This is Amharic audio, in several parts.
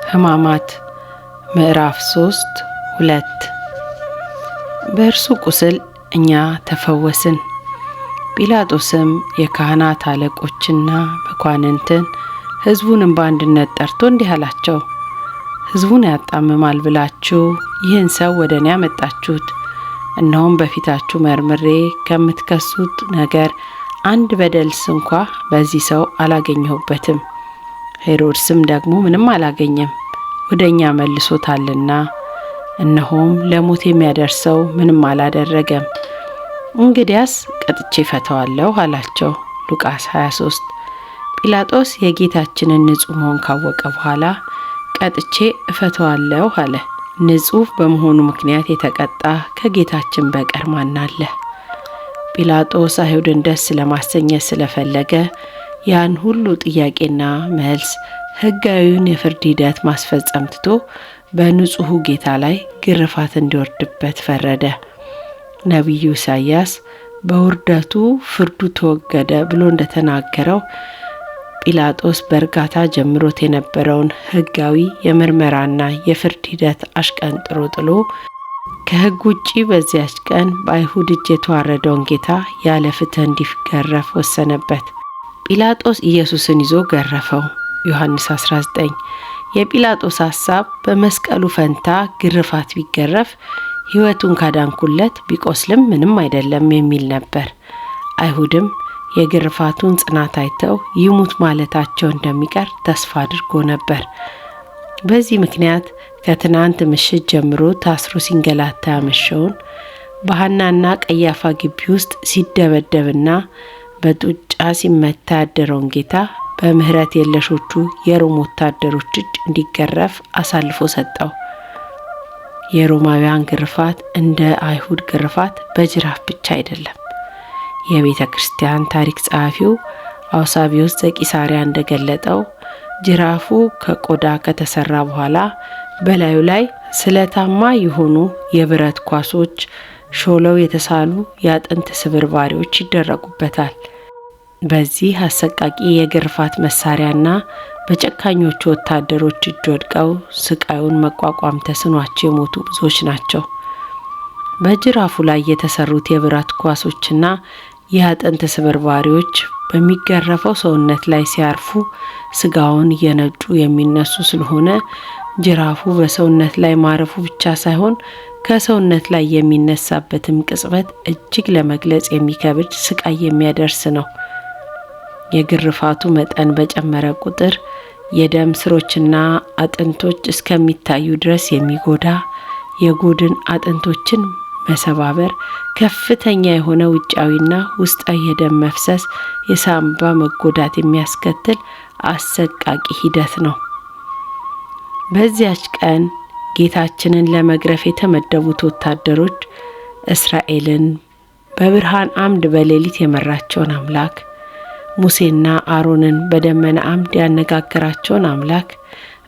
ሕማማት ምዕራፍ 3:2 በእርሱ ቁስል እኛ ተፈወስን። ጲላጦስም የካህናት አለቆችና መኳንንትን ሕዝቡንም በአንድነት ጠርቶ እንዲህ አላቸው፣ ሕዝቡን ያጣምማል ብላችሁ ይህን ሰው ወደ እኔ ያመጣችሁት። እነሆም በፊታችሁ መርምሬ ከምትከሱት ነገር አንድ በደልስ እንኳ በዚህ ሰው አላገኘሁበትም። ሄሮድስም ደግሞ ምንም አላገኘም፣ ወደ እኛ መልሶታልና፣ እነሆም ለሞት የሚያደርሰው ምንም አላደረገም። እንግዲያስ ቀጥቼ እፈታዋለሁ አላቸው። ሉቃስ 23። ጲላጦስ የጌታችንን ንጹሕ መሆን ካወቀ በኋላ ቀጥቼ እፈታዋለሁ አለ። ንጹሕ በመሆኑ ምክንያት የተቀጣ ከጌታችን በቀር ማን አለ? ጲላጦስ አይሁድን ደስ ለማሰኘት ስለፈለገ ያን ሁሉ ጥያቄና መልስ ሕጋዊውን የፍርድ ሂደት ማስፈጸም ትቶ በንጹሑ ጌታ ላይ ግርፋት እንዲወርድበት ፈረደ። ነቢዩ ኢሳይያስ በውርደቱ ፍርዱ ተወገደ ብሎ እንደተናገረው ጲላጦስ በእርጋታ ጀምሮት የነበረውን ሕጋዊ የምርመራና የፍርድ ሂደት አሽቀንጥሮ ጥሎ ከሕግ ውጪ በዚያች ቀን በአይሁድ እጅ የተዋረደውን ጌታ ያለ ፍትሕ እንዲገረፍ ወሰነበት። ጲላጦስ ኢየሱስን ይዞ ገረፈው። ዮሐንስ 19። የጲላጦስ ሐሳብ በመስቀሉ ፈንታ ግርፋት ቢገረፍ ሕይወቱን ካዳንኩለት ቢቆስልም ምንም አይደለም የሚል ነበር። አይሁድም የግርፋቱን ጽናት አይተው ይሙት ማለታቸው እንደሚቀር ተስፋ አድርጎ ነበር። በዚህ ምክንያት ከትናንት ምሽት ጀምሮ ታስሮ ሲንገላታ ያመሸውን በሐናና ቀያፋ ግቢ ውስጥ ሲደበደብና በጡጫ ሲመታ ያደረውን ጌታ በምህረት የለሾቹ የሮም ወታደሮች እጅ እንዲገረፍ አሳልፎ ሰጠው። የሮማውያን ግርፋት እንደ አይሁድ ግርፋት በጅራፍ ብቻ አይደለም። የቤተ ክርስቲያን ታሪክ ጸሐፊው አውሳቢዮስ ዘቂሳርያ እንደገለጠው ጅራፉ ከቆዳ ከተሰራ በኋላ በላዩ ላይ ስለታማ የሆኑ የብረት ኳሶች ሾለው የተሳሉ የአጥንት ስብርባሪዎች ይደረጉበታል። በዚህ አሰቃቂ የግርፋት መሳሪያና በጨካኞቹ ወታደሮች እጅ ወድቀው ስቃዩን መቋቋም ተስኗቸው የሞቱ ብዙዎች ናቸው። በጅራፉ ላይ የተሰሩት የብረት ኳሶችና የአጥንት ስብርባሪዎች በሚገረፈው ሰውነት ላይ ሲያርፉ ስጋውን እየነጩ የሚነሱ ስለሆነ ጅራፉ በሰውነት ላይ ማረፉ ብቻ ሳይሆን ከሰውነት ላይ የሚነሳበትም ቅጽበት እጅግ ለመግለጽ የሚከብድ ስቃይ የሚያደርስ ነው። የግርፋቱ መጠን በጨመረ ቁጥር የደም ስሮችና አጥንቶች እስከሚታዩ ድረስ የሚጎዳ የጎድን አጥንቶችን መሰባበር፣ ከፍተኛ የሆነ ውጫዊና ውስጣዊ የደም መፍሰስ፣ የሳምባ መጎዳት የሚያስከትል አሰቃቂ ሂደት ነው። በዚያች ቀን ጌታችንን ለመግረፍ የተመደቡት ወታደሮች እስራኤልን በብርሃን አምድ በሌሊት የመራቸውን አምላክ፣ ሙሴና አሮንን በደመና አምድ ያነጋገራቸውን አምላክ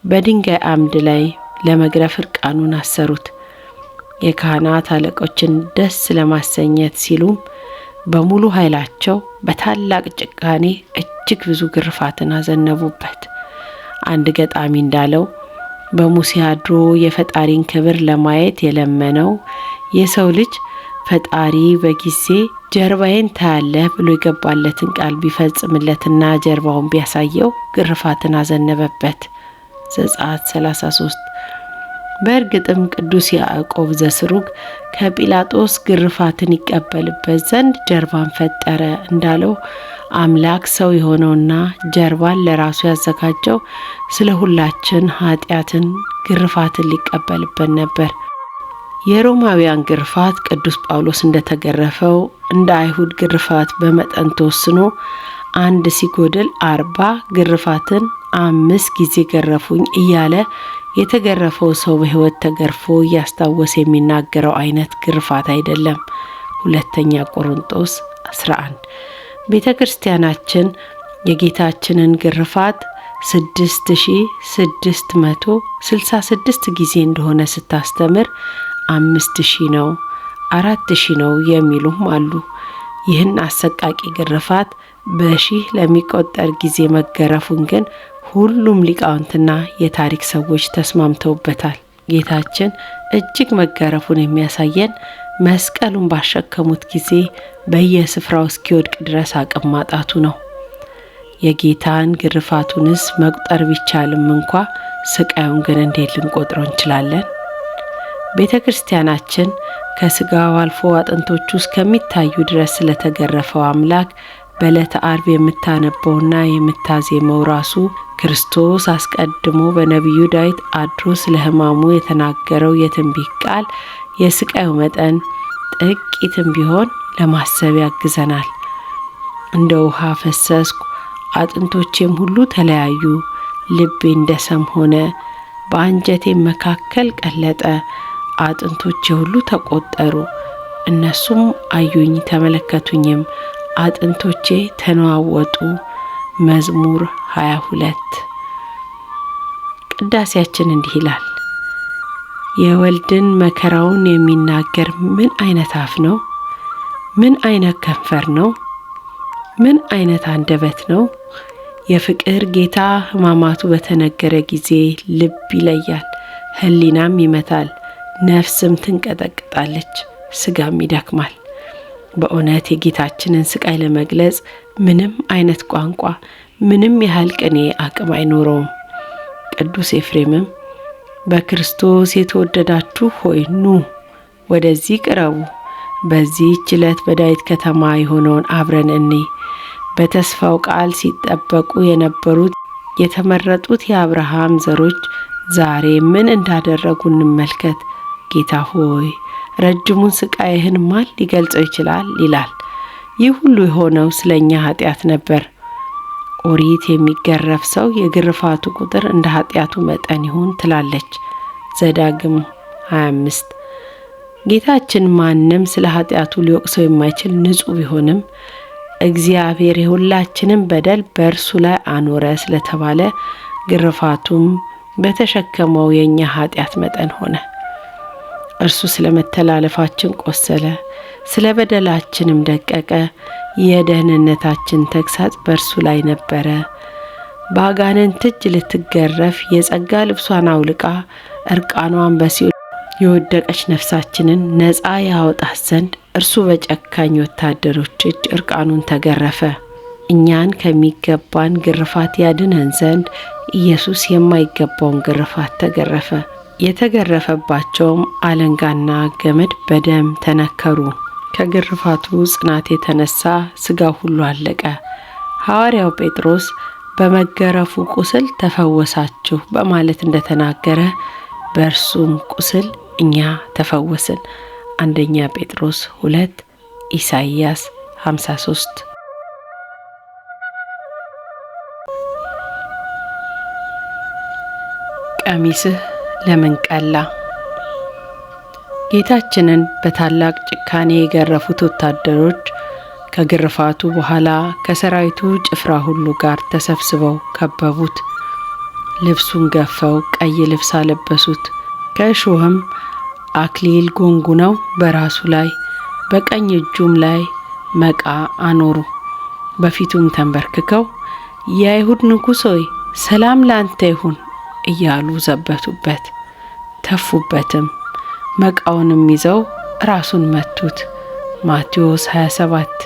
በድንጋይ አምድ ላይ ለመግረፍ እርቃኑን አሰሩት። የካህናት አለቆችን ደስ ለማሰኘት ሲሉም በሙሉ ኃይላቸው በታላቅ ጭካኔ እጅግ ብዙ ግርፋትን አዘነቡበት። አንድ ገጣሚ እንዳለው በሙሴ አድሮ የፈጣሪን ክብር ለማየት የለመነው የሰው ልጅ ፈጣሪ በጊዜ ጀርባዬን ታያለህ ብሎ የገባለትን ቃል ቢፈጽምለትና ጀርባውን ቢያሳየው ግርፋትን አዘነበበት። ዘጸአት 33። በእርግጥም ቅዱስ ያዕቆብ ዘስሩግ ከጲላጦስ ግርፋትን ይቀበልበት ዘንድ ጀርባን ፈጠረ እንዳለው አምላክ ሰው የሆነውና ጀርባን ለራሱ ያዘጋጀው ስለ ሁላችን ኃጢአትን ግርፋትን ሊቀበልበት ነበር። የሮማውያን ግርፋት ቅዱስ ጳውሎስ እንደተገረፈው እንደ አይሁድ ግርፋት በመጠን ተወስኖ አንድ ሲጎድል 40 ግርፋትን 5 ጊዜ ገረፉኝ እያለ የተገረፈው ሰው በሕይወት ተገርፎ እያስታወሰ የሚናገረው አይነት ግርፋት አይደለም። ሁለተኛ ቆሮንጦስ 11። ቤተ ክርስቲያናችን የጌታችንን ግርፋት 6666 ጊዜ እንደሆነ ስታስተምር 5000 ነው 4000 ነው የሚሉም አሉ። ይህን አሰቃቂ ግርፋት በሺህ ለሚቆጠር ጊዜ መገረፉን ግን ሁሉም ሊቃውንትና የታሪክ ሰዎች ተስማምተውበታል። ጌታችን እጅግ መገረፉን የሚያሳየን መስቀሉን ባሸከሙት ጊዜ በየስፍራው እስኪወድቅ ድረስ አቅም ማጣቱ ነው። የጌታን ግርፋቱንስ መቁጠር ቢቻልም እንኳ ስቃዩን ግን እንዴት ልንቆጥረው እንችላለን? ቤተ ክርስቲያናችን ከስጋው አልፎ አጥንቶቹ እስከሚታዩ ድረስ ስለተገረፈው አምላክ በዕለተ ዓርብ የምታነበውና የምታዜመው ራሱ ክርስቶስ አስቀድሞ በነቢዩ ዳዊት አድሮ ስለ ሕማሙ የተናገረው የትንቢት ቃል የስቃዩ መጠን ጥቂትም ቢሆን ለማሰብ ያግዘናል። እንደ ውሃ ፈሰስኩ፣ አጥንቶቼም ሁሉ ተለያዩ፣ ልቤ እንደ ሰም ሆነ፣ በአንጀቴም መካከል ቀለጠ፣ አጥንቶቼ ሁሉ ተቆጠሩ፣ እነሱም አዩኝ ተመለከቱኝም፣ አጥንቶቼ ተነዋወጡ። መዝሙር 22። ቅዳሴያችን እንዲህ ይላል። የወልድን መከራውን የሚናገር ምን አይነት አፍ ነው? ምን አይነት ከንፈር ነው? ምን አይነት አንደበት ነው? የፍቅር ጌታ ሕማማቱ በተነገረ ጊዜ ልብ ይለያል፣ ሕሊናም ይመታል፣ ነፍስም ትንቀጠቅጣለች፣ ስጋም ይደክማል። በእውነት የጌታችንን ስቃይ ለመግለጽ ምንም አይነት ቋንቋ፣ ምንም ያህል ቅኔ አቅም አይኖረውም። ቅዱስ ኤፍሬምም በክርስቶስ የተወደዳችሁ ሆይ ኑ ወደዚህ ቅረቡ፣ በዚህች ዕለት በዳዊት ከተማ የሆነውን አብረን እንይ። በተስፋው ቃል ሲጠበቁ የነበሩት የተመረጡት የአብርሃም ዘሮች ዛሬ ምን እንዳደረጉ እንመልከት። ጌታ ሆይ ረጅሙን ስቃይህን ማን ሊገልጸው ይችላል? ይላል። ይህ ሁሉ የሆነው ስለኛ ኃጢአት ነበር። ኦሪት የሚገረፍ ሰው የግርፋቱ ቁጥር እንደ ኃጢአቱ መጠን ይሁን ትላለች ዘዳግም 25። ጌታችን ማንም ስለ ኃጢአቱ ሊወቅሰው የማይችል ንጹሕ ቢሆንም እግዚአብሔር የሁላችንም በደል በእርሱ ላይ አኖረ ስለተባለ ግርፋቱም በተሸከመው የኛ ኃጢአት መጠን ሆነ። እርሱ ስለ መተላለፋችን ቆሰለ፣ ስለ በደላችንም ደቀቀ። የደህንነታችን ተግሳጽ በእርሱ ላይ ነበረ። በአጋንንት እጅ ልትገረፍ የጸጋ ልብሷን አውልቃ እርቃኗን በሲኦል የወደቀች ነፍሳችንን ነፃ ያወጣት ዘንድ እርሱ በጨካኝ ወታደሮች እጅ እርቃኑን ተገረፈ። እኛን ከሚገባን ግርፋት ያድነን ዘንድ ኢየሱስ የማይገባውን ግርፋት ተገረፈ። የተገረፈባቸውም አለንጋና ገመድ በደም ተነከሩ። ከግርፋቱ ጽናት የተነሳ ሥጋው ሁሉ አለቀ። ሐዋርያው ጴጥሮስ በመገረፉ ቁስል ተፈወሳችሁ በማለት እንደተናገረ በእርሱም ቁስል እኛ ተፈወስን። አንደኛ ጴጥሮስ 2 ኢሳይያስ 53። ቀሚስህ ለምን ቀላ? ጌታችንን በታላቅ ጭካኔ የገረፉት ወታደሮች ከግርፋቱ በኋላ ከሰራዊቱ ጭፍራ ሁሉ ጋር ተሰብስበው ከበቡት። ልብሱን ገፈው ቀይ ልብስ አለበሱት። ከእሾህም አክሊል ጎንጉነው በራሱ ላይ በቀኝ እጁም ላይ መቃ አኖሩ። በፊቱም ተንበርክከው የአይሁድ ንጉሥ ሆይ ሰላም ላንተ ይሁን እያሉ ዘበቱበት፣ ተፉበትም። መቃውንም ይዘው ራሱን መቱት። ማቴዎስ 27።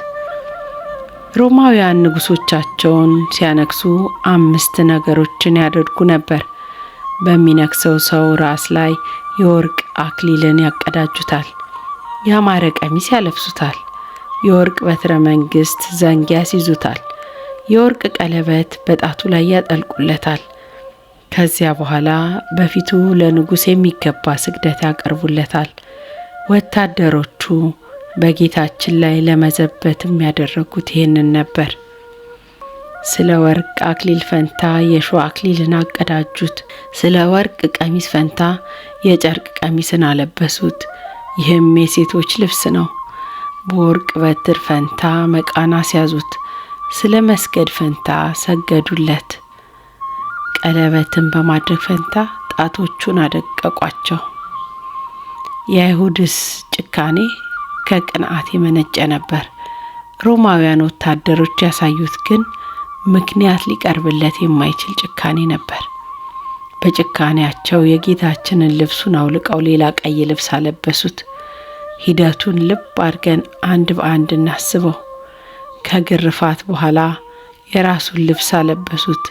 ሮማውያን ንጉሶቻቸውን ሲያነግሱ 5 ነገሮችን ያደርጉ ነበር። በሚነክሰው ሰው ራስ ላይ የወርቅ አክሊልን ያቀዳጁታል፣ ያማረ ቀሚስ ያለብሱታል፣ የወርቅ በትረ መንግስት ዘንግ ያስይዙታል፣ የወርቅ ቀለበት በጣቱ ላይ ያጠልቁለታል። ከዚያ በኋላ በፊቱ ለንጉሥ የሚገባ ስግደት ያቀርቡለታል። ወታደሮቹ በጌታችን ላይ ለመዘበትም ያደረጉት ይህንን ነበር። ስለ ወርቅ አክሊል ፈንታ የእሾህ አክሊልን አቀዳጁት። ስለ ወርቅ ቀሚስ ፈንታ የጨርቅ ቀሚስን አለበሱት። ይህም የሴቶች ልብስ ነው። በወርቅ በትር ፈንታ መቃን አስያዙት። ስለ መስገድ ፈንታ ሰገዱለት። ቀለበትን በማድረግ ፈንታ ጣቶቹን አደቀቋቸው። የአይሁድስ ጭካኔ ከቅንዓት የመነጨ ነበር። ሮማውያን ወታደሮች ያሳዩት ግን ምክንያት ሊቀርብለት የማይችል ጭካኔ ነበር። በጭካኔያቸው የጌታችንን ልብሱን አውልቀው ሌላ ቀይ ልብስ አለበሱት። ሂደቱን ልብ አድርገን አንድ በአንድ እናስበው። ከግርፋት በኋላ የራሱን ልብስ አለበሱት።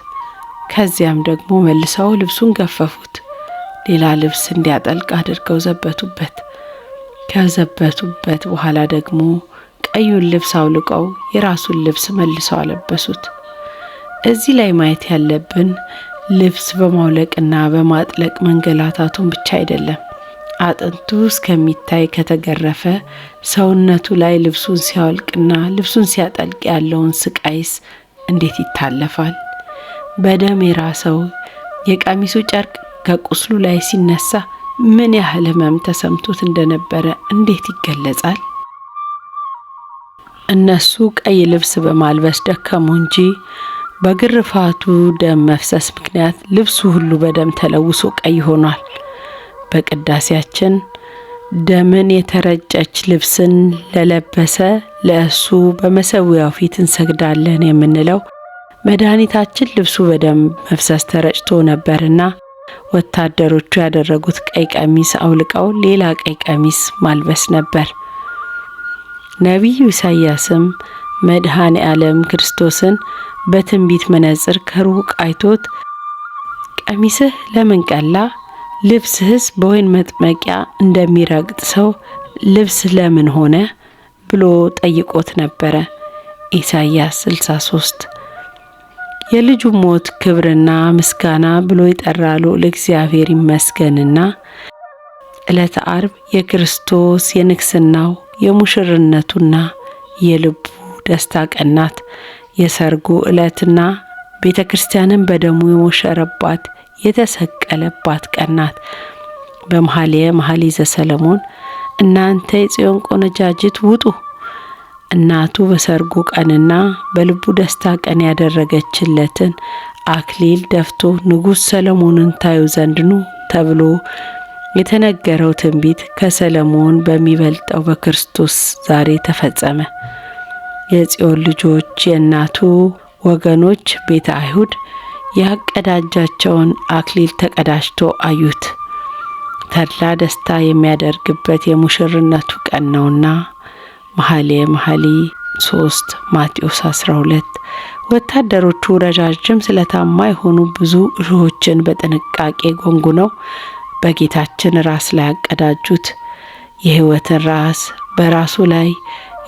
ከዚያም ደግሞ መልሰው ልብሱን ገፈፉት። ሌላ ልብስ እንዲያጠልቅ አድርገው ዘበቱበት። ከዘበቱበት በኋላ ደግሞ ቀዩን ልብስ አውልቀው የራሱን ልብስ መልሰው አለበሱት። እዚህ ላይ ማየት ያለብን ልብስ በማውለቅና በማጥለቅ መንገላታቱን ብቻ አይደለም። አጥንቱ እስከሚታይ ከተገረፈ ሰውነቱ ላይ ልብሱን ሲያወልቅና ልብሱን ሲያጠልቅ ያለውን ስቃይስ እንዴት ይታለፋል? በደም የራሰው የቀሚሱ ጨርቅ ከቁስሉ ላይ ሲነሳ ምን ያህል ሕመም ተሰምቶት እንደነበረ እንዴት ይገለጻል? እነሱ ቀይ ልብስ በማልበስ ደከሙ እንጂ በግርፋቱ ደም መፍሰስ ምክንያት ልብሱ ሁሉ በደም ተለውሶ ቀይ ሆኗል። በቅዳሴያችን ደምን የተረጨች ልብስን ለለበሰ ለእሱ በመሰዊያው ፊት እንሰግዳለን የምንለው መድኃኒታችን ልብሱ በደም መፍሰስ ተረጭቶ ነበርና ወታደሮቹ ያደረጉት ቀይ ቀሚስ አውልቀው ሌላ ቀይ ቀሚስ ማልበስ ነበር። ነቢዩ ኢሳይያስም መድኃኔ ዓለም ክርስቶስን በትንቢት መነጽር ከሩቅ አይቶት ቀሚስህ ለምን ቀላ? ልብስህስ በወይን መጥመቂያ እንደሚረግጥ ሰው ልብስ ለምን ሆነ ብሎ ጠይቆት ነበረ። ኢሳይያስ 63 የልጁ ሞት ክብርና ምስጋና ብሎ ይጠራሉ። ለእግዚአብሔር ይመስገንና ዕለተ ዓርብ የክርስቶስ የንግስናው የሙሽርነቱና የልቡ ደስታ ቀናት። የሰርጉ ዕለትና ቤተ ክርስቲያንን በደሙ የሞሸረባት የተሰቀለባት ቀናት። በመኃልየ መኃልይ ዘሰሎሞን እናንተ የጽዮን ቆነጃጅት ውጡ፣ እናቱ በሰርጉ ቀንና በልቡ ደስታ ቀን ያደረገችለትን አክሊል ደፍቶ ንጉሥ ሰሎሞንን ታዩ ዘንድ ኑ ተብሎ የተነገረው ትንቢት ከሰሎሞን በሚበልጠው በክርስቶስ ዛሬ ተፈጸመ። የጽዮን ልጆች የእናቱ ወገኖች ቤተ አይሁድ ያቀዳጃቸውን አክሊል ተቀዳጅቶ አዩት። ተድላ ደስታ የሚያደርግበት የሙሽርነቱ ቀን ነውና። መኃልየ መኃልይ 3 ማቴዎስ 12 ወታደሮቹ ረጃጅም ስለታማ የሆኑ ብዙ እሾሆችን በጥንቃቄ ጎንጉነው በጌታችን ራስ ላይ አቀዳጁት። የሕይወትን ራስ በራሱ ላይ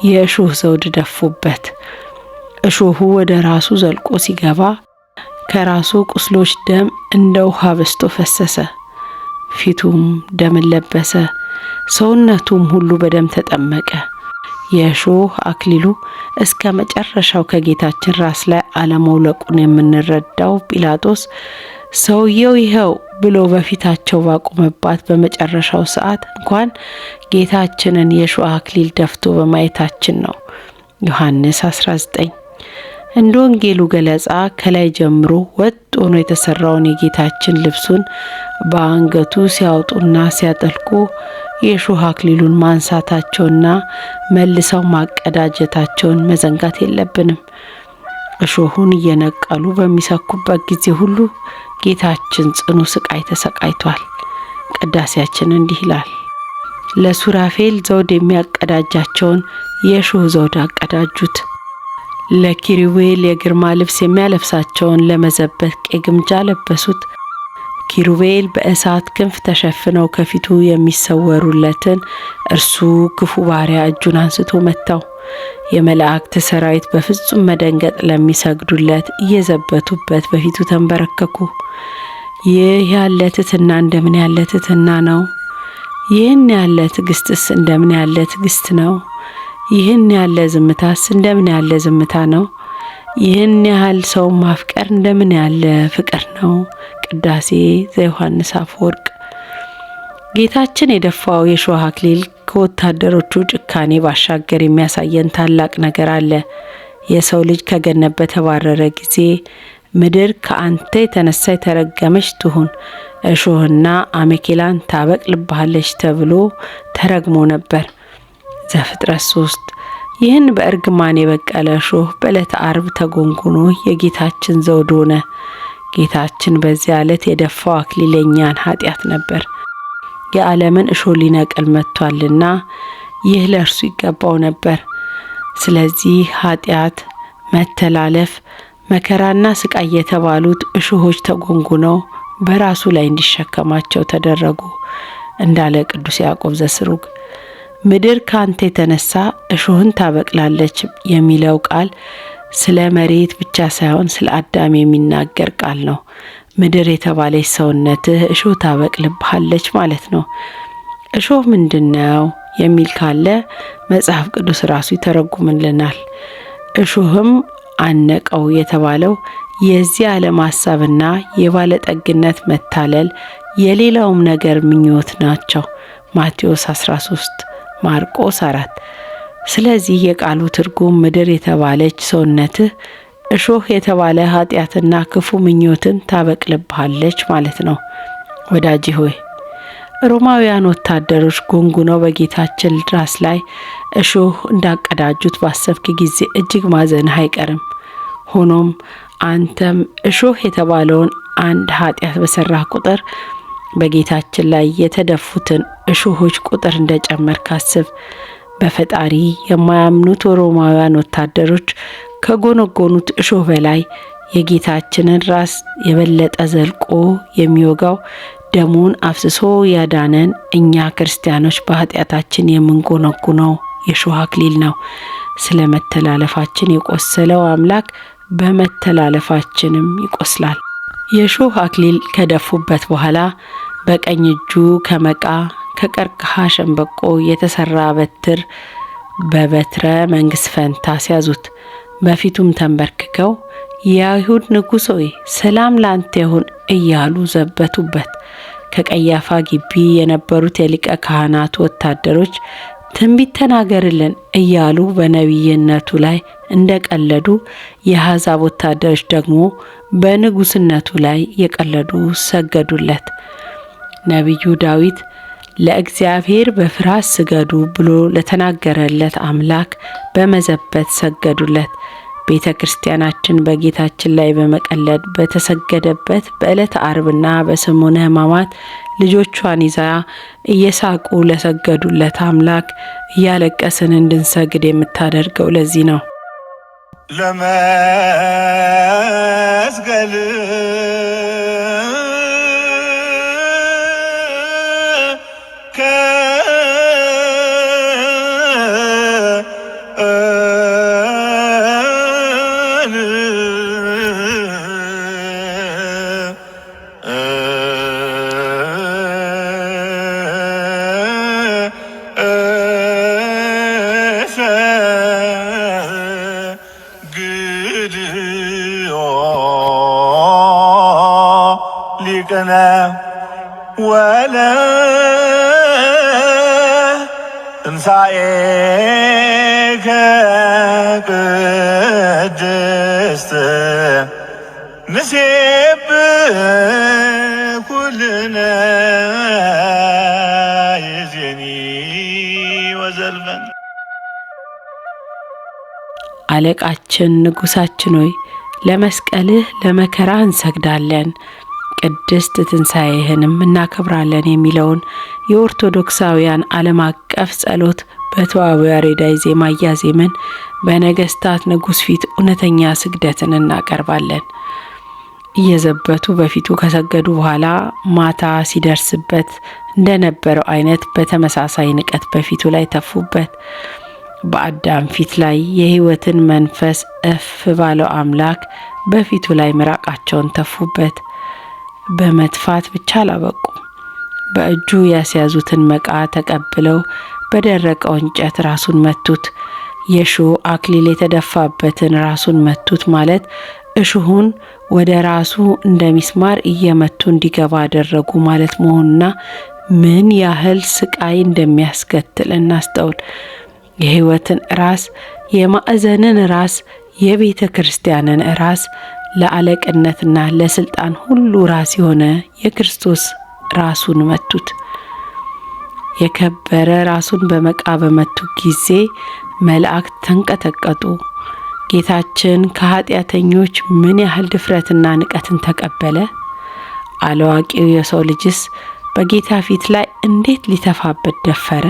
የእሾህ ዘውድ ደፉበት። እሾሁ ወደ ራሱ ዘልቆ ሲገባ ከራሱ ቁስሎች ደም እንደ ውሃ በዝቶ ፈሰሰ። ፊቱም ደምን ለበሰ፣ ሰውነቱም ሁሉ በደም ተጠመቀ። የእሾህ አክሊሉ እስከ መጨረሻው ከጌታችን ራስ ላይ አለመውለቁን የምንረዳው ጲላጦስ ሰውየው ይኸው ብሎ በፊታቸው ባቆመባት በመጨረሻው ሰዓት እንኳን ጌታችንን የእሾህ አክሊል ደፍቶ በማየታችን ነው። ዮሐንስ 19 እንደ ወንጌሉ ገለጻ ከላይ ጀምሮ ወጥ ሆኖ የተሰራውን የጌታችን ልብሱን በአንገቱ ሲያወጡና ሲያጠልቁ የእሾህ አክሊሉን ማንሳታቸውና መልሰው ማቀዳጀታቸውን መዘንጋት የለብንም። እሾሁን እየነቀሉ በሚሰኩበት ጊዜ ሁሉ ጌታችን ጽኑ ስቃይ ተሰቃይቷል። ቅዳሴያችን እንዲህ ይላል። ለሱራፌል ዘውድ የሚያቀዳጃቸውን የእሾህ ዘውድ አቀዳጁት። ለኪሩቤል የግርማ ልብስ የሚያለብሳቸውን ለመዘበት ቀይ ግምጃ ለበሱት። ኪሩቤል በእሳት ክንፍ ተሸፍነው ከፊቱ የሚሰወሩለትን እርሱ ክፉ ባሪያ እጁን አንስቶ መታው። የመላእክት ሰራዊት በፍጹም መደንገጥ ለሚሰግዱለት እየዘበቱበት በፊቱ ተንበረከኩ። ይህ ያለ ትሕትና እንደምን ያለ ትሕትና ነው! ይህን ያለ ትዕግስትስ እንደምን ያለ ትዕግስት ነው! ይህን ያለ ዝምታስ እንደምን ያለ ዝምታ ነው! ይህን ያህል ሰው ማፍቀር እንደምን ያለ ፍቅር ነው! ቅዳሴ ዘዮሐንስ አፈወርቅ። ጌታችን የደፋው የእሾህ አክሊል ከወታደሮቹ ጭካኔ ባሻገር የሚያሳየን ታላቅ ነገር አለ። የሰው ልጅ ከገነት በተባረረ ጊዜ ምድር ከአንተ የተነሳ የተረገመች ትሁን፣ እሾህና አሜኬላን ታበቅልብሃለች ተብሎ ተረግሞ ነበር። ዘፍጥረት 3 ይህን በእርግማን የበቀለ እሾህ በዕለተ ዓርብ ተጎንጉኖ የጌታችን ዘውድ ሆነ። ጌታችን በዚያ ዕለት የደፋው አክሊል የእኛን ኃጢአት ነበር። የዓለምን እሾህ ሊነቅል መጥቷልና ይህ ለእርሱ ይገባው ነበር። ስለዚህ ኃጢአት፣ መተላለፍ፣ መከራና ስቃይ የተባሉት እሾሆች ተጎንጉነው በራሱ ላይ እንዲሸከማቸው ተደረጉ። እንዳለ ቅዱስ ያዕቆብ ዘስሩግ ምድር ካንተ የተነሳ እሾህን ታበቅላለች የሚለው ቃል ስለ መሬት ብቻ ሳይሆን ስለ አዳም የሚናገር ቃል ነው። ምድር የተባለች ሰውነትህ እሾህ ታበቅልብሃለች ማለት ነው። እሾህ ምንድነው የሚል ካለ መጽሐፍ ቅዱስ ራሱ ይተረጉምልናል። እሾህም አነቀው የተባለው የዚህ ዓለም ሐሳብና የባለጠግነት መታለል የሌላውም ነገር ምኞት ናቸው። ማቴዎስ 13 ማርቆስ 4። ስለዚህ የቃሉ ትርጉም ምድር የተባለች ሰውነትህ እሾህ የተባለ ኃጢአትና ክፉ ምኞትን ታበቅልብሃለች ማለት ነው። ወዳጄ ሆይ ሮማውያን ወታደሮች ጎንጉነው በጌታችን ራስ ላይ እሾህ እንዳቀዳጁት ባሰብክ ጊዜ እጅግ ማዘንህ አይቀርም። ሆኖም አንተም እሾህ የተባለውን አንድ ኃጢአት በሰራህ ቁጥር በጌታችን ላይ የተደፉትን እሾሆች ቁጥር እንደጨመርክ አስብ። በፈጣሪ የማያምኑት ሮማውያን ወታደሮች ከጎነጎኑት እሾህ በላይ የጌታችንን ራስ የበለጠ ዘልቆ የሚወጋው ደሙን አፍስሶ ያዳነን እኛ ክርስቲያኖች በኃጢአታችን የምንጎነጉነው የእሾህ አክሊል ነው። ስለ መተላለፋችን የቆሰለው አምላክ በመተላለፋችንም ይቆስላል። የእሾህ አክሊል ከደፉበት በኋላ በቀኝ እጁ ከመቃ ከቀርከሃ ሸንበቆ የተሰራ በትር በበትረ መንግሥት ፈንታ ሲያዙት፣ በፊቱም ተንበርክከው የአይሁድ ንጉሥ ሆይ ሰላም ላንተ ይሁን እያሉ ዘበቱበት። ከቀያፋ ግቢ የነበሩት የሊቀ ካህናቱ ወታደሮች ትንቢት ተናገርልን እያሉ በነቢይነቱ ላይ እንደቀለዱ፣ የአሕዛብ ወታደሮች ደግሞ በንጉስነቱ ላይ የቀለዱ ሰገዱለት። ነቢዩ ዳዊት ለእግዚአብሔር በፍርሃት ስገዱ ብሎ ለተናገረለት አምላክ በመዘበት ሰገዱለት። ቤተ ክርስቲያናችን በጌታችን ላይ በመቀለድ በተሰገደበት በዕለተ ዓርብና በሰሙነ ሕማማት ልጆቿን ይዛ እየሳቁ ለሰገዱለት አምላክ እያለቀስን እንድንሰግድ የምታደርገው ለዚህ ነው። ለመስቀል ሊቅነ ወለ እንሳኤከ ቅድስት ንሴብሕ ኩልነ ይእዜኒ ወዘልፈን። አለቃችን ንጉሳችን ሆይ ለመስቀልህ ለመከራህ እንሰግዳለን፣ ቅድስት ትንሣኤህንም እናከብራለን የሚለውን የኦርቶዶክሳውያን ዓለም አቀፍ ጸሎት በተዋበ ያሬዳዊ ዜማ እያዜምን በነገስታት ንጉሥ ፊት እውነተኛ ስግደትን እናቀርባለን። እየዘበቱ በፊቱ ከሰገዱ በኋላ ማታ ሲደርስበት እንደነበረው አይነት በተመሳሳይ ንቀት በፊቱ ላይ ተፉበት። በአዳም ፊት ላይ የሕይወትን መንፈስ እፍ ባለው አምላክ በፊቱ ላይ ምራቃቸውን ተፉበት። በመትፋት ብቻ አላበቁም። በእጁ ያስያዙትን መቃ ተቀብለው በደረቀው እንጨት ራሱን መቱት። የእሾህ አክሊል የተደፋበትን ራሱን መቱት ማለት እሾሁን ወደ ራሱ እንደሚስማር እየመቱ እንዲገባ አደረጉ ማለት መሆኑና ምን ያህል ስቃይ እንደሚያስከትል እናስተውል። የሕይወትን ራስ፣ የማዕዘንን ራስ፣ የቤተ ክርስቲያንን ራስ፣ ለአለቅነትና ለስልጣን ሁሉ ራስ የሆነ የክርስቶስ ራሱን መቱት። የከበረ ራሱን በመቃ በመቱ ጊዜ መላእክት ተንቀጠቀጡ። ጌታችን ከኃጢአተኞች ምን ያህል ድፍረትና ንቀትን ተቀበለ? አላዋቂው የሰው ልጅስ በጌታ ፊት ላይ እንዴት ሊተፋበት ደፈረ?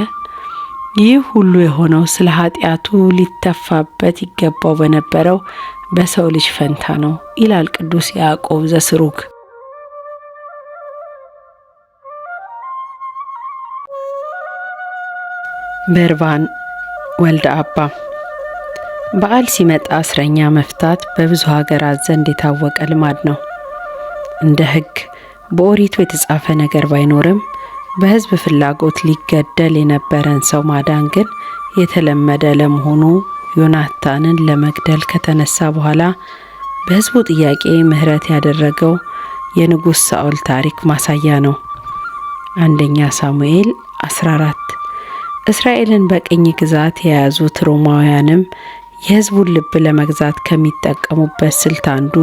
ይህ ሁሉ የሆነው ስለ ኃጢአቱ ሊተፋበት ይገባው በነበረው በሰው ልጅ ፈንታ ነው ይላል ቅዱስ ያዕቆብ ዘስሩግ። በርባን ወልደ አባ። በዓል ሲመጣ እስረኛ መፍታት በብዙ ሀገራት ዘንድ የታወቀ ልማድ ነው። እንደ ሕግ በኦሪቱ የተጻፈ ነገር ባይኖርም በሕዝብ ፍላጎት ሊገደል የነበረን ሰው ማዳን ግን የተለመደ ለመሆኑ ዮናታንን ለመግደል ከተነሳ በኋላ በሕዝቡ ጥያቄ ምሕረት ያደረገው የንጉሥ ሳኦል ታሪክ ማሳያ ነው። አንደኛ ሳሙኤል 14። እስራኤልን በቅኝ ግዛት የያዙት ሮማውያንም የሕዝቡን ልብ ለመግዛት ከሚጠቀሙበት ስልት አንዱ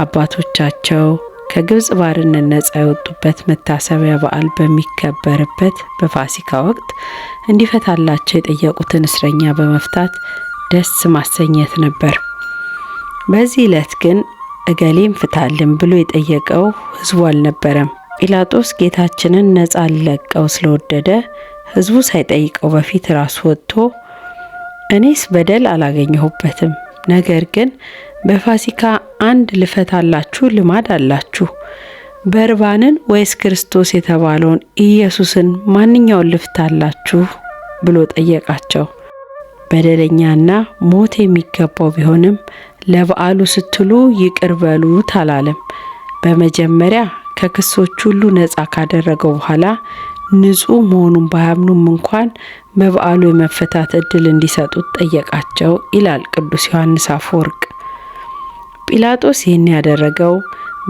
አባቶቻቸው ከግብጽ ባርነት ነጻ የወጡበት መታሰቢያ በዓል በሚከበርበት በፋሲካ ወቅት እንዲፈታላቸው የጠየቁትን እስረኛ በመፍታት ደስ ማሰኘት ነበር። በዚህ ዕለት ግን እገሌም ፍታልን ብሎ የጠየቀው ሕዝቡ አልነበረም። ጲላጦስ ጌታችንን ነጻ ሊለቀው ስለወደደ ሕዝቡ ሳይጠይቀው በፊት ራሱ ወጥቶ እኔስ በደል አላገኘሁበትም፣ ነገር ግን በፋሲካ አንድ ልፈታላችሁ ልማድ አላችሁ። በርባንን ወይስ ክርስቶስ የተባለውን ኢየሱስን ማንኛውን ልፍታላችሁ ብሎ ጠየቃቸው። በደለኛና ሞት የሚገባው ቢሆንም ለበዓሉ ስትሉ ይቅር በሉት አላለም። በመጀመሪያ ከክሶች ሁሉ ነጻ ካደረገው በኋላ ንጹሕ መሆኑን ባያምኑም እንኳን በበዓሉ የመፈታት እድል እንዲሰጡት ጠየቃቸው ይላል ቅዱስ ዮሐንስ አፈወርቅ። ጲላጦስ ይህን ያደረገው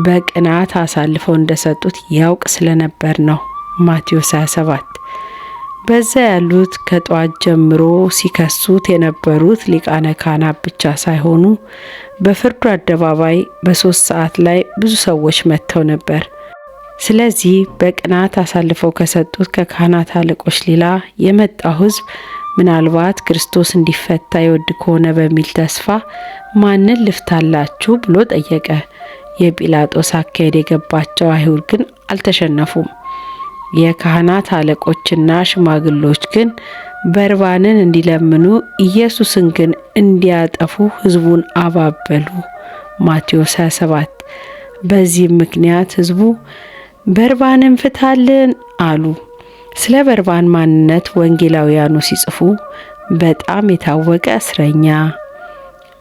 በቅናት አሳልፈው እንደሰጡት ያውቅ ስለነበር ነው። ማቴዎስ 27። በዛ ያሉት ከጧት ጀምሮ ሲከሱት የነበሩት ሊቃነ ካህናት ብቻ ሳይሆኑ በፍርዱ አደባባይ በ3 ሰዓት ላይ ብዙ ሰዎች መጥተው ነበር። ስለዚህ በቅናት አሳልፈው ከሰጡት ከካህናት አለቆች ሌላ የመጣው ሕዝብ ምናልባት ክርስቶስ እንዲፈታ ይወድ ከሆነ በሚል ተስፋ ማንን ልፍታላችሁ ብሎ ጠየቀ። የጲላጦስ አካሄድ የገባቸው አይሁድ ግን አልተሸነፉም። የካህናት አለቆችና ሽማግሎች ግን በርባንን እንዲለምኑ፣ ኢየሱስን ግን እንዲያጠፉ ሕዝቡን አባበሉ። ማቴዎስ 27። በዚህም ምክንያት ሕዝቡ በርባንን ፍታልን አሉ። ስለ በርባን ማንነት ወንጌላውያኑ ሲጽፉ በጣም የታወቀ እስረኛ፣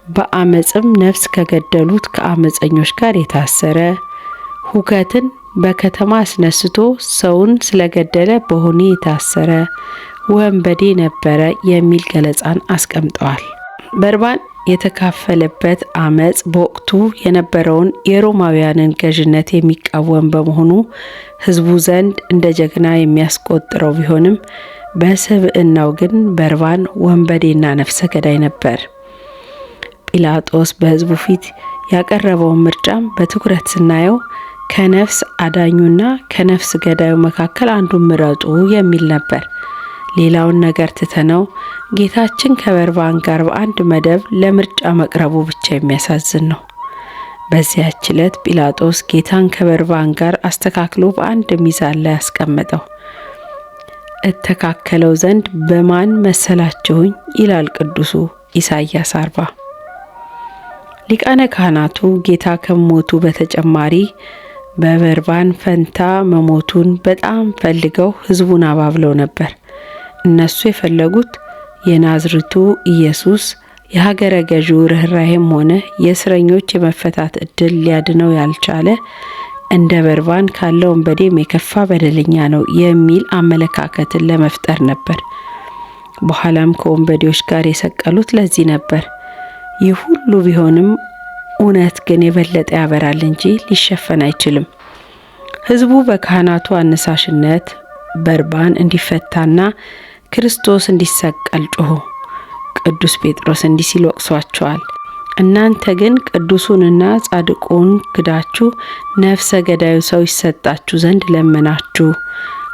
በአመፅም ነፍስ ከገደሉት ከአመፀኞች ጋር የታሰረ፣ ሁከትን በከተማ አስነስቶ ሰውን ስለገደለ በሆኔ የታሰረ ወንበዴ ነበረ የሚል ገለጻን አስቀምጠዋል። በርባን የተካፈለበት አመፅ በወቅቱ የነበረውን የሮማውያንን ገዥነት የሚቃወም በመሆኑ ሕዝቡ ዘንድ እንደ ጀግና የሚያስቆጥረው ቢሆንም በስብዕናው ግን በርባን ወንበዴና ነፍሰ ገዳይ ነበር። ጲላጦስ በሕዝቡ ፊት ያቀረበውን ምርጫም በትኩረት ስናየው ከነፍስ አዳኙና ከነፍስ ገዳዩ መካከል አንዱን ምረጡ የሚል ነበር። ሌላውን ነገር ትተነው ጌታችን ከበርባን ጋር በአንድ መደብ ለምርጫ መቅረቡ ብቻ የሚያሳዝን ነው። በዚያች ዕለት ጲላጦስ ጌታን ከበርባን ጋር አስተካክሎ በአንድ ሚዛን ላይ ያስቀመጠው። እተካከለው ዘንድ በማን መሰላችሁኝ ይላል ቅዱሱ ኢሳይያስ 40። ሊቃነ ካህናቱ ጌታ ከሞቱ በተጨማሪ በበርባን ፈንታ መሞቱን በጣም ፈልገው ሕዝቡን አባብለው ነበር። እነሱ የፈለጉት የናዝሬቱ ኢየሱስ የሀገረ ገዢው ርኅራኄም ሆነ የእስረኞች የመፈታት እድል ሊያድነው ያልቻለ እንደ በርባን ካለው ወንበዴም የከፋ በደለኛ ነው የሚል አመለካከትን ለመፍጠር ነበር። በኋላም ከወንበዴዎች ጋር የሰቀሉት ለዚህ ነበር። ይህ ሁሉ ቢሆንም እውነት ግን የበለጠ ያበራል እንጂ ሊሸፈን አይችልም። ሕዝቡ በካህናቱ አነሳሽነት በርባን እንዲፈታና ክርስቶስ እንዲሰቀል ጮኹ። ቅዱስ ጴጥሮስ እንዲህ ሲል ወቅሷቸዋል። እናንተ ግን ቅዱሱንና ጻድቁን ክዳችሁ ነፍሰ ገዳዩ ሰው ይሰጣችሁ ዘንድ ለመናችሁ።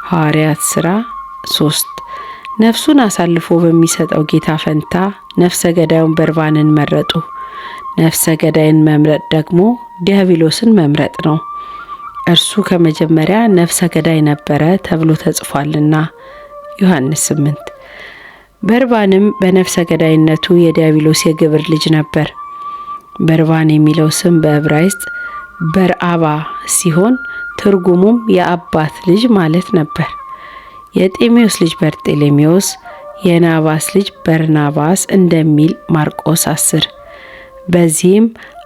ሐዋርያት ሥራ 3 ነፍሱን አሳልፎ በሚሰጠው ጌታ ፈንታ ነፍሰ ገዳዩን በርባንን መረጡ። ነፍሰ ገዳይን መምረጥ ደግሞ ዲያብሎስን መምረጥ ነው። እርሱ ከመጀመሪያ ነፍሰ ገዳይ ነበረ ተብሎ ተጽፏልና ዮሐንስ 8። በርባንም በነፍሰ ገዳይነቱ የዲያብሎስ የግብር ልጅ ነበር። በርባን የሚለው ስም በዕብራይስጥ በርአባ ሲሆን ትርጉሙም የአባት ልጅ ማለት ነበር። የጤሜዎስ ልጅ በርጤሌሜዎስ፣ የናባስ ልጅ በርናባስ እንደሚል ማርቆስ 10። በዚህም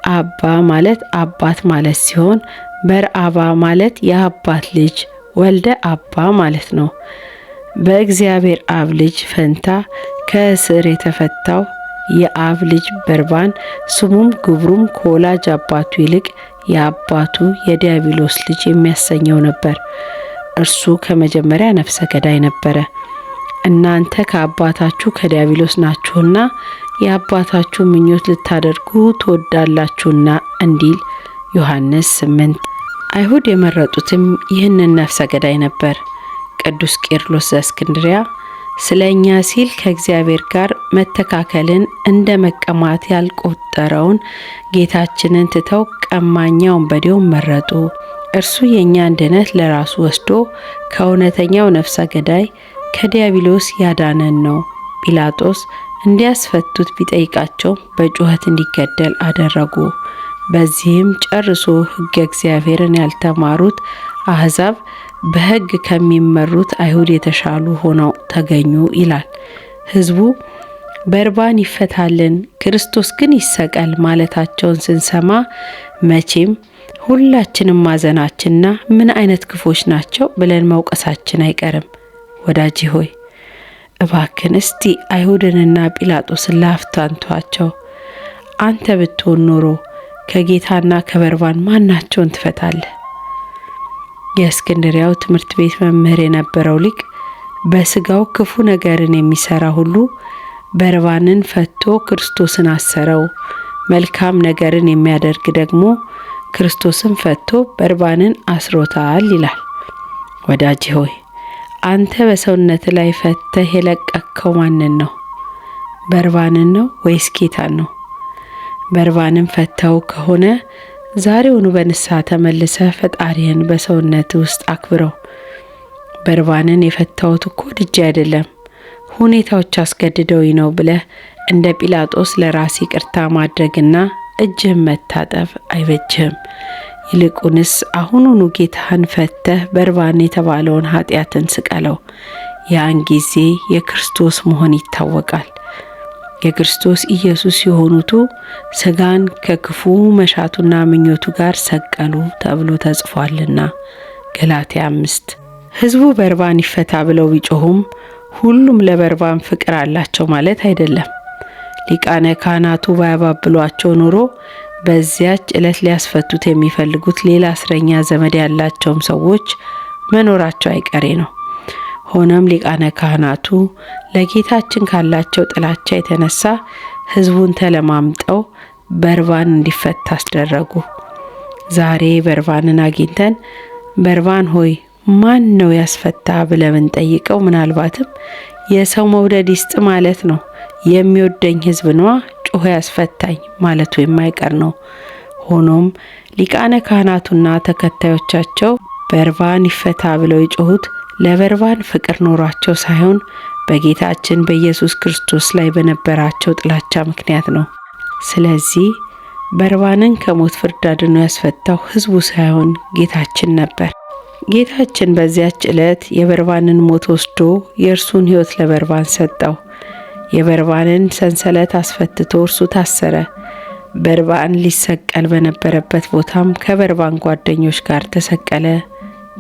አባ ማለት አባት ማለት ሲሆን በርአባ ማለት የአባት ልጅ ወልደ አባ ማለት ነው። በእግዚአብሔር አብ ልጅ ፈንታ ከእስር የተፈታው የአብ ልጅ በርባን ስሙም ግብሩም ከወላጅ አባቱ ይልቅ የአባቱ የዲያብሎስ ልጅ የሚያሰኘው ነበር። እርሱ ከመጀመሪያ ነፍሰ ገዳይ ነበረ። እናንተ ከአባታችሁ ከዲያብሎስ ናችሁና የአባታችሁ ምኞት ልታደርጉ ትወዳላችሁና እንዲል ዮሐንስ 8። አይሁድ የመረጡትም ይህንን ነፍሰ ገዳይ ነበር። ቅዱስ ቄርሎስ ዘእስክንድርያ ስለኛ ሲል ከእግዚአብሔር ጋር መተካከልን እንደ መቀማት ያልቆጠረውን ጌታችንን ትተው ቀማኛውን በዲያውን መረጡ። እርሱ የኛን ድነት ለራሱ ወስዶ ከእውነተኛው ነፍሰ ገዳይ ከዲያብሎስ ያዳነን ነው። ጲላጦስ እንዲያስፈቱት ቢጠይቃቸው በጩኸት እንዲገደል አደረጉ። በዚህም ጨርሶ ሕገ እግዚአብሔርን ያልተማሩት አሕዛብ በሕግ ከሚመሩት አይሁድ የተሻሉ ሆነው ተገኙ ይላል። ሕዝቡ በርባን ይፈታልን፣ ክርስቶስ ግን ይሰቀል ማለታቸውን ስንሰማ መቼም ሁላችንም ማዘናችንና ምን አይነት ክፎች ናቸው ብለን መውቀሳችን አይቀርም። ወዳጄ ሆይ እባክን እስቲ አይሁድንና ጲላጦስን ላፍታንቷቸው። አንተ ብትሆን ኖሮ ከጌታና ከበርባን ማናቸውን ትፈታለህ? የእስክንድሪያው ትምህርት ቤት መምህር የነበረው ሊቅ በስጋው ክፉ ነገርን የሚሰራ ሁሉ በርባንን ፈቶ ክርስቶስን አሰረው፣ መልካም ነገርን የሚያደርግ ደግሞ ክርስቶስን ፈቶ በርባንን አስሮታል ይላል። ወዳጄ ሆይ አንተ በሰውነት ላይ ፈተህ የለቀቅከው ማንን ነው? በርባንን ነው ወይስ ጌታን ነው? በርባንን ፈተው ከሆነ ዛሬውኑ በንስሐ ተመልሰህ ፈጣሪህን በሰውነት ውስጥ አክብረው። በርባንን የፈታሁት እኮ ልጅ አይደለም ሁኔታዎች አስገድደውኝ ነው ብለህ እንደ ጲላጦስ ለራስ ይቅርታ ማድረግና እጅህን መታጠብ አይበጅህም። ይልቁንስ አሁኑኑ ጌታህን ፈተህ በርባን የተባለውን ኃጢአትን ስቀለው። ያን ጊዜ የክርስቶስ መሆን ይታወቃል። የክርስቶስ ኢየሱስ የሆኑቱ ስጋን ከክፉ መሻቱና ምኞቱ ጋር ሰቀሉ ተብሎ ተጽፏልና ገላትያ 5። ሕዝቡ በርባን ይፈታ ብለው ቢጮሁም ሁሉም ለበርባን ፍቅር አላቸው ማለት አይደለም። ሊቃነ ካህናቱ ባያባብሏቸው ኖሮ በዚያች ዕለት ሊያስፈቱት የሚፈልጉት ሌላ እስረኛ ዘመድ ያላቸውም ሰዎች መኖራቸው አይቀሬ ነው። ሆነም ሊቃነ ካህናቱ ለጌታችን ካላቸው ጥላቻ የተነሳ ሕዝቡን ተለማምጠው በርባን እንዲፈታ አስደረጉ። ዛሬ በርባንን አግኝተን በርባን ሆይ ማን ነው ያስፈታ ብለን ጠይቀው ምናልባትም የሰው መውደድ ይስጥ ማለት ነው። የሚወደኝ ሕዝብ ነዋ ጮኸ ያስፈታኝ ማለቱ የማይቀር ነው። ሆኖም ሊቃነ ካህናቱና ተከታዮቻቸው በርባን ይፈታ ብለው የጮሁት ለበርባን ፍቅር ኖሯቸው ሳይሆን በጌታችን በኢየሱስ ክርስቶስ ላይ በነበራቸው ጥላቻ ምክንያት ነው። ስለዚህ በርባንን ከሞት ፍርድ አድኖ ያስፈታው ሕዝቡ ሳይሆን ጌታችን ነበር። ጌታችን በዚያች ዕለት የበርባንን ሞት ወስዶ የእርሱን ሕይወት ለበርባን ሰጠው። የበርባንን ሰንሰለት አስፈትቶ እርሱ ታሰረ። በርባን ሊሰቀል በነበረበት ቦታም ከበርባን ጓደኞች ጋር ተሰቀለ።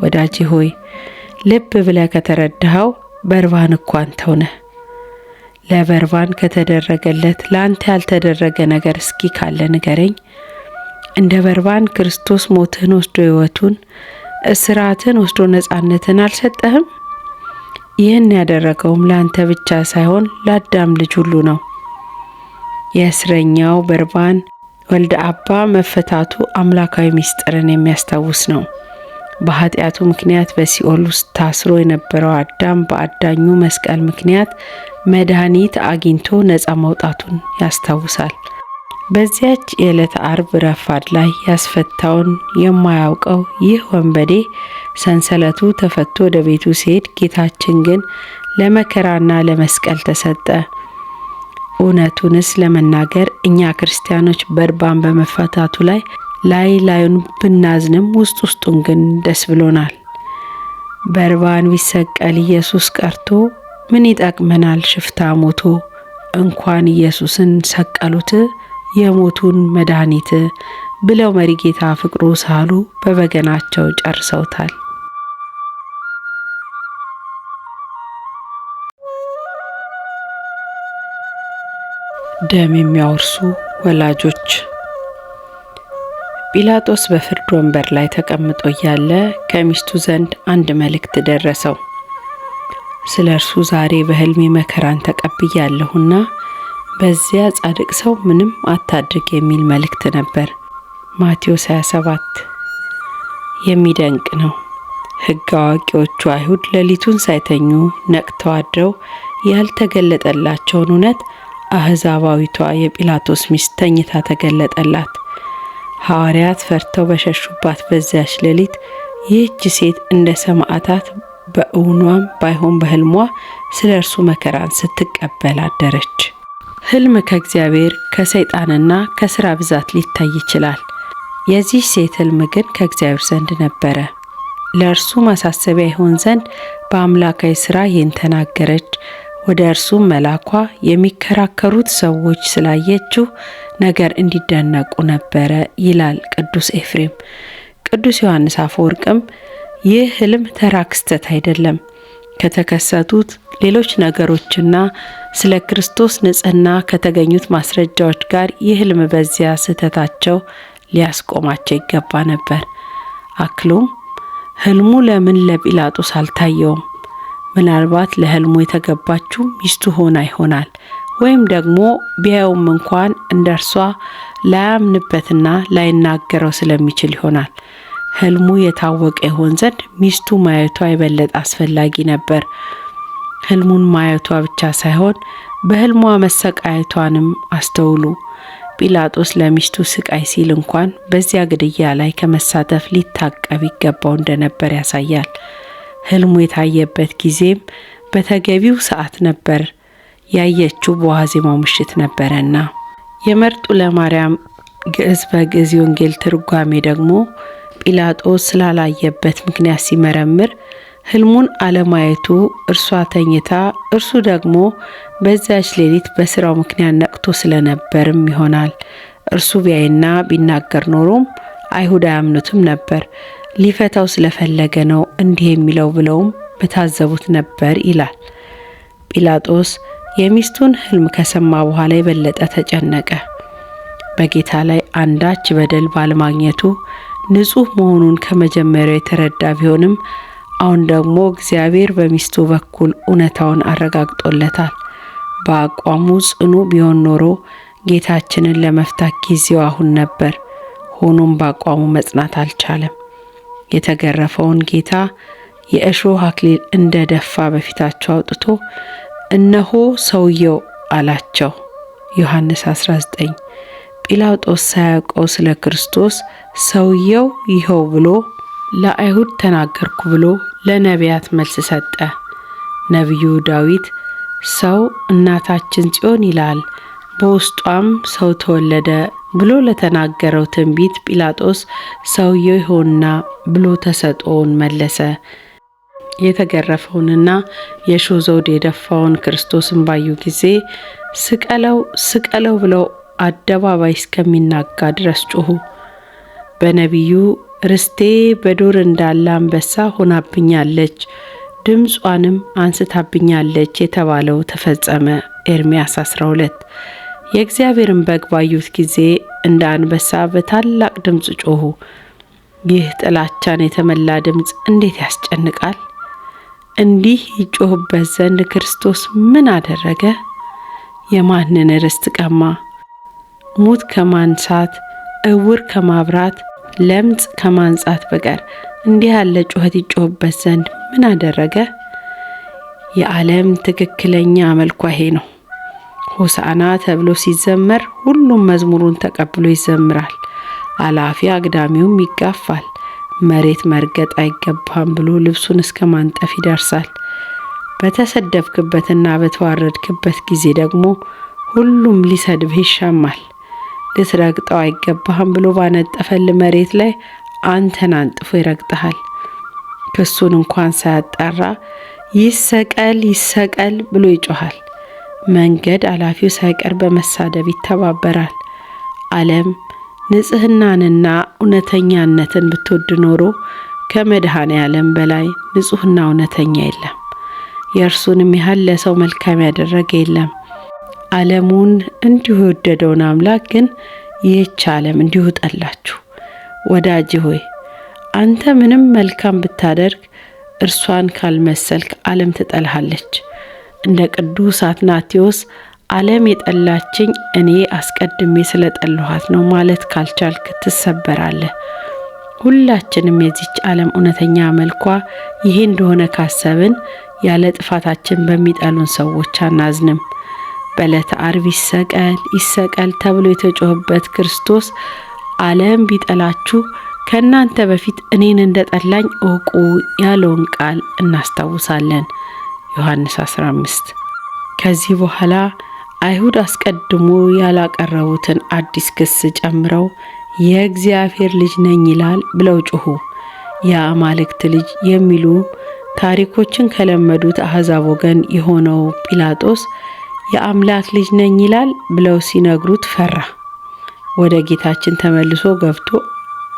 ወዳጄ ሆይ ልብ ብለህ ከተረዳኸው በርባን እኮ አንተው ነህ። ለበርባን ከተደረገለት ለአንተ ያልተደረገ ነገር እስኪ ካለ ንገረኝ። እንደ በርባን ክርስቶስ ሞትህን ወስዶ ሕይወቱን እስራትን ወስዶ ነጻነትን አልሰጠህም? ይህን ያደረገውም ለአንተ ብቻ ሳይሆን ለአዳም ልጅ ሁሉ ነው። የእስረኛው በርባን ወልደ አባ መፈታቱ አምላካዊ ምስጢርን የሚያስታውስ ነው። በኃጢአቱ ምክንያት በሲኦል ውስጥ ታስሮ የነበረው አዳም በአዳኙ መስቀል ምክንያት መድኃኒት አግኝቶ ነፃ መውጣቱን ያስታውሳል። በዚያች የዕለት አርብ ረፋድ ላይ ያስፈታውን የማያውቀው ይህ ወንበዴ ሰንሰለቱ ተፈቶ ወደ ቤቱ ሲሄድ፣ ጌታችን ግን ለመከራና ለመስቀል ተሰጠ። እውነቱንስ ለመናገር እኛ ክርስቲያኖች በርባን በመፈታቱ ላይ ላዩን ብናዝንም ውስጡን ግን ደስ ብሎናል። በርባን ቢሰቀል ኢየሱስ ቀርቶ ምን ይጠቅመናል ሽፍታ ሞቶ? እንኳን ኢየሱስን ሰቀሉት የሞቱን መድኃኒት ብለው መሪጌታ ፍቅሩ ሳሉ በበገናቸው ጨርሰውታል። ደም የሚያወርሱ ወላጆች። ጲላጦስ በፍርድ ወንበር ላይ ተቀምጦ እያለ ከሚስቱ ዘንድ አንድ መልእክት ደረሰው። ስለ እርሱ ዛሬ በሕልሜ መከራን ተቀብያለሁና በዚያ ጻድቅ ሰው ምንም አታድርግ የሚል መልእክት ነበር። ማቴዎስ 27። የሚደንቅ ነው። ሕግ አዋቂዎቹ አይሁድ ሌሊቱን ሳይተኙ ነቅተው አድረው ያልተገለጠላቸውን እውነት አሕዛባዊቷ የጲላጦስ ሚስት ተኝታ ተገለጠላት። ሐዋርያት ፈርተው በሸሹባት በዚያች ሌሊት ይህች ሴት እንደ ሰማዕታት በእውኗም ባይሆን በሕልሟ ስለ እርሱ መከራን ስትቀበል አደረች። ሕልም ከእግዚአብሔር ከሰይጣንና ከሥራ ብዛት ሊታይ ይችላል። የዚህ ሴት ሕልም ግን ከእግዚአብሔር ዘንድ ነበረ። ለእርሱ ማሳሰቢያ ይሆን ዘንድ በአምላካዊ ሥራ ይህን ተናገረች። ወደ እርሱም መላኳ የሚከራከሩት ሰዎች ስላየችው ነገር እንዲደነቁ ነበረ ይላል ቅዱስ ኤፍሬም። ቅዱስ ዮሐንስ አፈወርቅም ይህ ሕልም ተራ ክስተት አይደለም፣ ከተከሰቱት ሌሎች ነገሮችና ስለ ክርስቶስ ንጽሕና ከተገኙት ማስረጃዎች ጋር ይህ ሕልም በዚያ ስህተታቸው ሊያስቆማቸው ይገባ ነበር። አክሎም ሕልሙ ለምን ለጲላጦስ አልታየውም? ምናልባት ለሕልሙ የተገባችው ሚስቱ ሆና ይሆናል። ወይም ደግሞ ቢያየውም እንኳን እንደ እርሷ ላያምንበትና ላይናገረው ስለሚችል ይሆናል። ሕልሙ የታወቀ ይሆን ዘንድ ሚስቱ ማየቷ የበለጠ አስፈላጊ ነበር። ሕልሙን ማየቷ ብቻ ሳይሆን በሕልሟ መሰቃየቷንም አስተውሉ። ጲላጦስ ለሚስቱ ስቃይ ሲል እንኳን በዚያ ግድያ ላይ ከመሳተፍ ሊታቀብ ይገባው እንደነበር ያሳያል። ሕልሙ የታየበት ጊዜም በተገቢው ሰዓት ነበር። ያየችው በዋዜማው ምሽት ነበረና። የመርጡ ለማርያም ግዕዝ በግዕዝ ወንጌል ትርጓሜ ደግሞ ጲላጦስ ስላላየበት ምክንያት ሲመረምር ሕልሙን አለማየቱ እርሷ ተኝታ እርሱ ደግሞ በዛች ሌሊት በስራው ምክንያት ነቅቶ ስለነበርም ይሆናል። እርሱ ቢያይና ቢናገር ኖሮም አይሁድ አያምኑትም ነበር። ሊፈታው ስለፈለገ ነው እንዲህ የሚለው ብለውም በታዘቡት ነበር ይላል። ጲላጦስ የሚስቱን ሕልም ከሰማ በኋላ የበለጠ ተጨነቀ። በጌታ ላይ አንዳች በደል ባለማግኘቱ ንጹሕ መሆኑን ከመጀመሪያው የተረዳ ቢሆንም አሁን ደግሞ እግዚአብሔር በሚስቱ በኩል እውነታውን አረጋግጦለታል። በአቋሙ ጽኑ ቢሆን ኖሮ ጌታችንን ለመፍታት ጊዜው አሁን ነበር። ሆኖም በአቋሙ መጽናት አልቻለም። የተገረፈውን ጌታ የእሾህ አክሊል እንደ ደፋ በፊታቸው አውጥቶ እነሆ ሰውየው አላቸው። ዮሐንስ 19። ጲላጦስ ሳያውቀው ስለ ክርስቶስ ሰውየው ይኸው ብሎ ለአይሁድ ተናገርኩ ብሎ ለነቢያት መልስ ሰጠ። ነቢዩ ዳዊት ሰው እናታችን ጽዮን ይላል፣ በውስጧም ሰው ተወለደ ብሎ ለተናገረው ትንቢት ጲላጦስ ሰውየው ይሆንና ብሎ ተሰጥኦውን መለሰ። የተገረፈውንና የእሾህ ዘውድ የደፋውን ክርስቶስን ባዩ ጊዜ ስቀለው ስቀለው ብለው አደባባይ እስከሚናጋ ድረስ ጮኹ። በነቢዩ ርስቴ በዱር እንዳለ አንበሳ ሆናብኛለች፣ ድምጿንም አንስታብኛለች የተባለው ተፈጸመ። ኤርምያስ 12። የእግዚአብሔርን በግ ባዩት ጊዜ እንደ አንበሳ በታላቅ ድምፅ ጮኹ። ይህ ጥላቻን የተመላ ድምፅ እንዴት ያስጨንቃል! እንዲህ ይጮህበት ዘንድ ክርስቶስ ምን አደረገ? የማንን ርስት ቀማ? ሙት ከማንሳት፣ እውር ከማብራት፣ ለምጽ ከማንጻት በቀር እንዲህ ያለ ጩኸት ይጮህበት ዘንድ ምን አደረገ? የዓለም ትክክለኛ መልኳ ይሄ ነው። ሆሳዕና ተብሎ ሲዘመር ሁሉም መዝሙሩን ተቀብሎ ይዘምራል። አላፊ አግዳሚውም ይጋፋል። መሬት መርገጥ አይገባም ብሎ ልብሱን እስከ ማንጠፍ ይደርሳል። በተሰደብክበትና በተዋረድክበት ጊዜ ደግሞ ሁሉም ሊሰድብህ ይሻማል። ልትረግጠው አይገባህም ብሎ ባነጠፈል መሬት ላይ አንተን አንጥፎ ይረግጠሃል። ክሱን እንኳን ሳያጣራ ይሰቀል ይሰቀል ብሎ ይጮሃል። መንገድ አላፊው ሳይቀር በመሳደብ ይተባበራል። ዓለም ንጽህናንና እውነተኛነትን ብትወድ ኖሮ ከመድኃኔ ዓለም በላይ ንጹህና እውነተኛ የለም። የእርሱንም ያህል ለሰው መልካም ያደረገ የለም። ዓለሙን እንዲሁ የወደደውን አምላክ ግን ይህች ዓለም እንዲሁ ጠላችሁ። ወዳጅ ሆይ አንተ ምንም መልካም ብታደርግ እርሷን ካልመሰልክ ዓለም ትጠልሃለች። እንደ ቅዱስ አትናቴዎስ ዓለም የጠላችኝ እኔ አስቀድሜ ስለጠላኋት ነው ማለት ካልቻልክ ትሰበራለህ። ሁላችንም የዚች ዓለም እውነተኛ መልኳ ይሄ እንደሆነ ካሰብን ያለ ጥፋታችን በሚጠሉን ሰዎች አናዝንም። በዕለተ ዓርብ ይሰቀል ይሰቀል ተብሎ የተጮህበት ክርስቶስ ዓለም ቢጠላችሁ ከእናንተ በፊት እኔን እንደጠላኝ እወቁ ያለውን ቃል እናስታውሳለን። ዮሐንስ 15። ከዚህ በኋላ አይሁድ አስቀድሞ ያላቀረቡትን አዲስ ክስ ጨምረው የእግዚአብሔር ልጅ ነኝ ይላል ብለው ጮሁ። የአማልክት ልጅ የሚሉ ታሪኮችን ከለመዱት አሕዛብ ወገን የሆነው ጲላጦስ የአምላክ ልጅ ነኝ ይላል ብለው ሲነግሩት ፈራ። ወደ ጌታችን ተመልሶ ገብቶ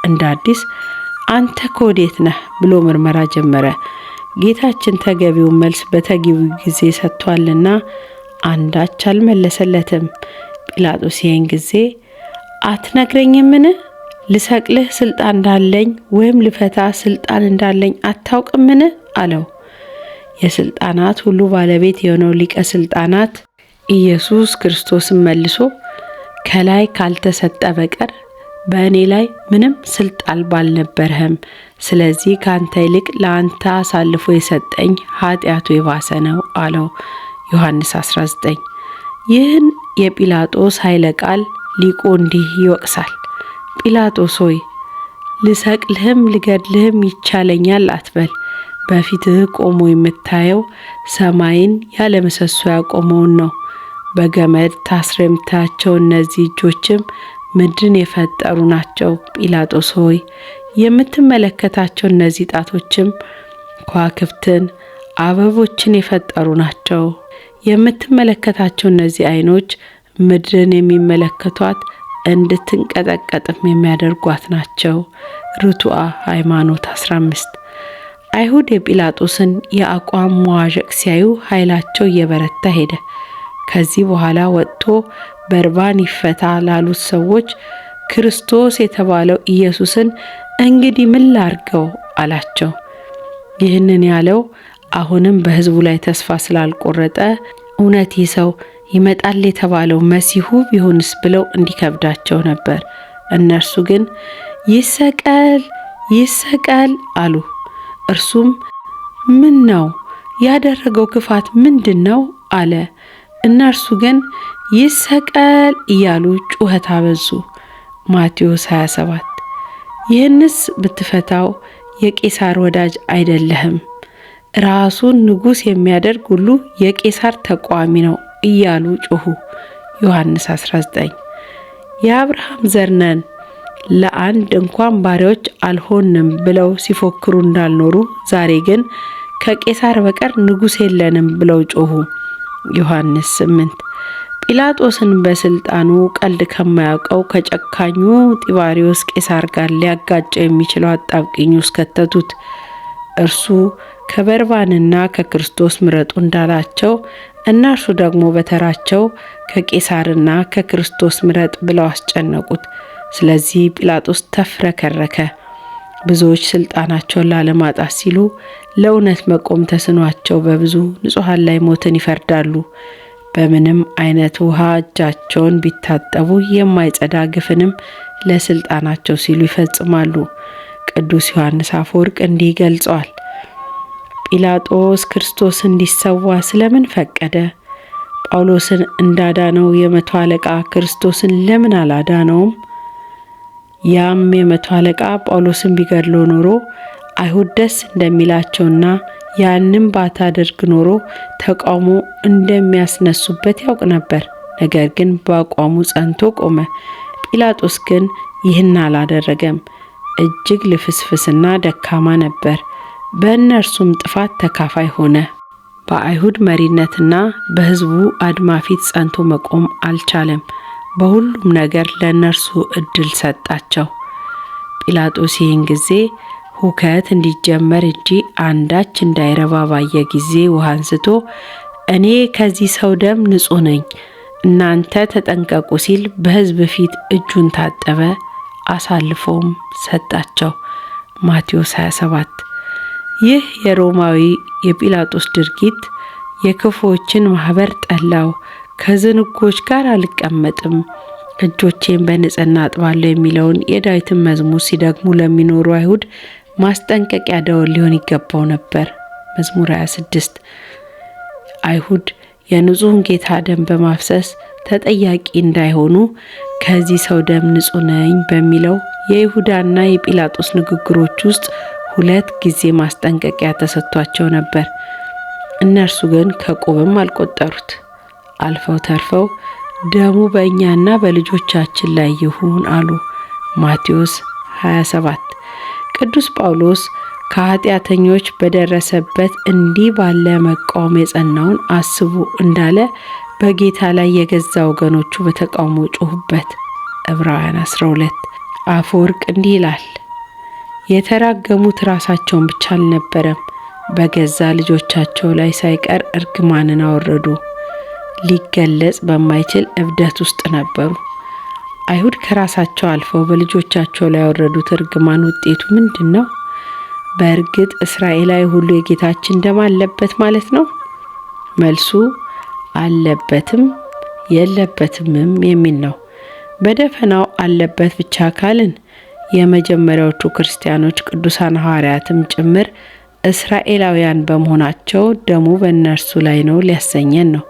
እንደ አዲስ አንተ ከወዴት ነህ ብሎ ምርመራ ጀመረ። ጌታችን ተገቢውን መልስ በተገቢው ጊዜ ሰጥቷልና አንዳች አልመለሰለትም። ጲላጦስ ይህን ጊዜ አትነግረኝምን? ልሰቅልህ ስልጣን እንዳለኝ ወይም ልፈታ ስልጣን እንዳለኝ አታውቅምን? አለው። የስልጣናት ሁሉ ባለቤት የሆነው ሊቀ ስልጣናት ኢየሱስ ክርስቶስን መልሶ ከላይ ካልተሰጠ በቀር በእኔ ላይ ምንም ስልጣን ባልነበረህም፣ ስለዚህ ካንተ ይልቅ ለአንተ አሳልፎ የሰጠኝ ኃጢአቱ የባሰ ነው አለው። ዮሐንስ 19። ይህን የጲላጦስ ኃይለ ቃል ሊቁ እንዲህ ይወቅሳል። ጲላጦስ ሆይ ልሰቅልህም ልገድልህም ይቻለኛል አትበል። በፊትህ ቆሞ የምታየው ሰማይን ያለ ምሰሶ ያቆመውን ነው። በገመድ ታስረው የምታያቸው እነዚህ እጆችም ምድርን የፈጠሩ ናቸው። ጲላጦስ ሆይ የምትመለከታቸው እነዚህ ጣቶችም ከዋክብትን አበቦችን የፈጠሩ ናቸው። የምትመለከታቸው እነዚህ ዓይኖች ምድርን የሚመለከቷት እንድትንቀጠቀጥም የሚያደርጓት ናቸው። ርቱዐ ሃይማኖት 15። አይሁድ የጲላጦስን የአቋም መዋዠቅ ሲያዩ ኃይላቸው እየበረታ ሄደ። ከዚህ በኋላ ወጥቶ በርባን ይፈታ ላሉት ሰዎች ክርስቶስ የተባለው ኢየሱስን እንግዲህ ምን ላርገው አላቸው። ይህንን ያለው አሁንም በሕዝቡ ላይ ተስፋ ስላልቆረጠ እውነት ይህ ሰው ይመጣል የተባለው መሲሁ ቢሆንስ ብለው እንዲከብዳቸው ነበር። እነርሱ ግን ይሰቀል ይሰቀል አሉ። እርሱም ምን ነው ያደረገው ክፋት ምንድን ነው አለ። እነርሱ ግን ይሰቀል እያሉ ጩኸት አበዙ። ማቴዎስ 27። ይህንስ ብትፈታው የቄሳር ወዳጅ አይደለህም፣ ራሱን ንጉሥ የሚያደርግ ሁሉ የቄሳር ተቃዋሚ ነው እያሉ ጮኹ። ዮሐንስ 19። የአብርሃም ዘር ነን ለአንድ እንኳን ባሪያዎች አልሆንም ብለው ሲፎክሩ እንዳልኖሩ ዛሬ ግን ከቄሳር በቀር ንጉሥ የለንም ብለው ጮኹ። ዮሐንስ 8። ጲላጦስን በስልጣኑ ቀልድ ከማያውቀው ከጨካኙ ጢባሪዮስ ቄሳር ጋር ሊያጋጨው የሚችለው አጣብቂኝ ውስጥ ከተቱት። እርሱ ከበርባንና ከክርስቶስ ምረጡ እንዳላቸው እነርሱ ደግሞ በተራቸው ከቄሳርና ከክርስቶስ ምረጥ ብለው አስጨነቁት። ስለዚህ ጲላጦስ ተፍረከረከ። ብዙዎች ስልጣናቸውን ላለማጣት ሲሉ ለእውነት መቆም ተስኗቸው በብዙ ንጹሐን ላይ ሞትን ይፈርዳሉ። በምንም አይነት ውሃ እጃቸውን ቢታጠቡ የማይጸዳ ግፍንም ለስልጣናቸው ሲሉ ይፈጽማሉ። ቅዱስ ዮሐንስ አፈወርቅ እንዲህ ገልጸዋል። ጲላጦስ ክርስቶስ እንዲሰዋ ስለምን ፈቀደ? ጳውሎስን እንዳዳነው የመቶ አለቃ ክርስቶስን ለምን አላዳነውም? ያም የመቶ አለቃ ጳውሎስን ቢገድለው ኖሮ አይሁድ ደስ እንደሚላቸውና ያንም ባታደርግ ኖሮ ተቃውሞ እንደሚያስነሱበት ያውቅ ነበር። ነገር ግን በአቋሙ ጸንቶ ቆመ። ጲላጦስ ግን ይህን አላደረገም። እጅግ ልፍስፍስና ደካማ ነበር። በእነርሱም ጥፋት ተካፋይ ሆነ። በአይሁድ መሪነትና በሕዝቡ አድማ ፊት ጸንቶ መቆም አልቻለም። በሁሉም ነገር ለእነርሱ እድል ሰጣቸው። ጲላጦስ ይህን ጊዜ ሁከት እንዲጀመር እንጂ አንዳች እንዳይረባ ባየ ጊዜ ውሃ አንስቶ እኔ ከዚህ ሰው ደም ንጹሕ ነኝ፣ እናንተ ተጠንቀቁ ሲል በሕዝብ ፊት እጁን ታጠበ፣ አሳልፎም ሰጣቸው። ማቴዎስ 27። ይህ የሮማዊ የጲላጦስ ድርጊት የክፉዎችን ማህበር ጠላው። ከዝንጎች ጋር አልቀመጥም፣ እጆቼን በንጽህና አጥባለሁ የሚለውን የዳዊትን መዝሙር ሲደግሙ ለሚኖሩ አይሁድ ማስጠንቀቂያ ደወል ሊሆን ይገባው ነበር። መዝሙር 26። አይሁድ የንጹሕን ጌታ ደም በማፍሰስ ተጠያቂ እንዳይሆኑ ከዚህ ሰው ደም ንጹሕ ነኝ በሚለው የይሁዳና የጲላጦስ ንግግሮች ውስጥ 2 ጊዜ ማስጠንቀቂያ ተሰጥቷቸው ነበር። እነርሱ ግን ከቁብም አልቆጠሩት። አልፈው ተርፈው ደሙ በእኛና በልጆቻችን ላይ ይሁን አሉ። ማቴዎስ 27። ቅዱስ ጳውሎስ ከኃጢአተኞች በደረሰበት እንዲህ ባለ መቃወም የጸናውን አስቡ እንዳለ በጌታ ላይ የገዛ ወገኖቹ በተቃውሞ ጮሁበት። ዕብራውያን 12። አፈወርቅ እንዲህ ይላል፣ የተራገሙት ራሳቸውን ብቻ አልነበረም፣ በገዛ ልጆቻቸው ላይ ሳይቀር እርግማንን አወረዱ። ሊገለጽ በማይችል እብደት ውስጥ ነበሩ። አይሁድ ከራሳቸው አልፈው በልጆቻቸው ላይ ያወረዱት እርግማን ውጤቱ ምንድን ነው? በእርግጥ እስራኤላዊ ሁሉ የጌታችን ደም አለበት ማለት ነው? መልሱ አለበትም የለበትምም የሚል ነው። በደፈናው አለበት ብቻ ካልን የመጀመሪያዎቹ ክርስቲያኖች ቅዱሳን ሐዋርያትም ጭምር እስራኤላውያን በመሆናቸው ደሙ በእነርሱ ላይ ነው ሊያሰኘን ነው።